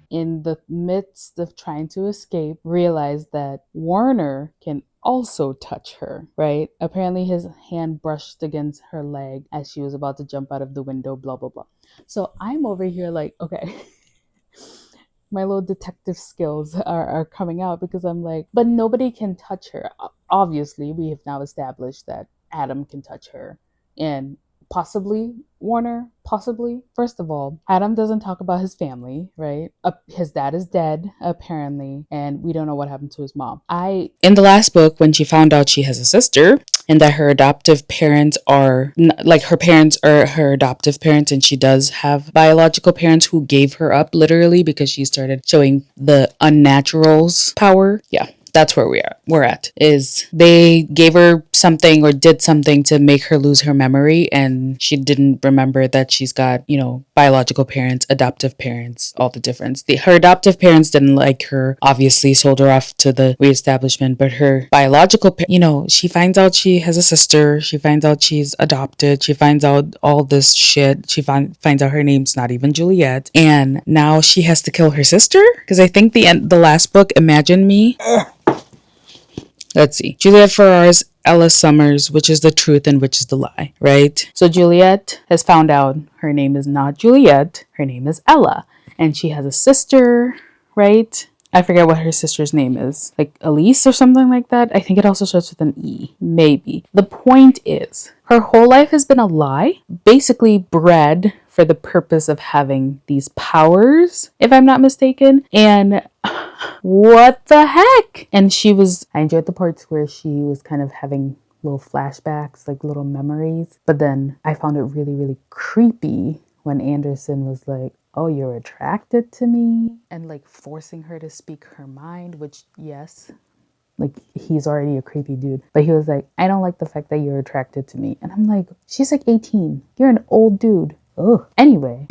In the midst of trying to escape, realized that Warner can also touch her, right? Apparently his hand brushed against her leg as she was about to jump out of the window, blah, blah, blah. So I'm over here like, okay, my little detective skills are coming out because I'm like, but nobody can touch her. Obviously, we have now established that Adam can touch her and possibly Warner, possibly. First of all, Adam doesn't talk about his family, right? His dad is dead, apparently, and we don't know what happened to his mom. In the last book, when she found out she has a sister and that her adoptive parents are, like her parents are her adoptive parents, and she does have biological parents who gave her up literally because she started showing the unnatural's power. Yeah. That's where we're at, is they gave her something or did something to make her lose her memory, and she didn't remember that she's got, you know, biological parents, adoptive parents, all the difference. Her adoptive parents didn't like her, obviously sold her off to the reestablishment, but her biological, you know, she finds out she has a sister, she finds out she's adopted, she finds out all this shit, she finds out her name's not even Juliet, and now she has to kill her sister, because I think the last book, Imagine Me, let's see. Juliet Ferrar's Ella Summers, which is the truth and which is the lie, right? So Juliet has found out her name is not Juliet, her name is Ella. And she has a sister, right? I forget what her sister's name is. Like Elise or something like that. I think it also starts with an E. Maybe. The point is, her whole life has been a lie, basically bred for the purpose of having these powers, if I'm not mistaken. And what the heck? And I enjoyed the parts where she was kind of having little flashbacks, like little memories. But then I found it really, really creepy when Anderson was like, oh, you're attracted to me? And like forcing her to speak her mind, which, yes, like he's already a creepy dude. But he was like, I don't like the fact that you're attracted to me. And I'm like, she's like 18. You're an old dude. Ugh. Anyway,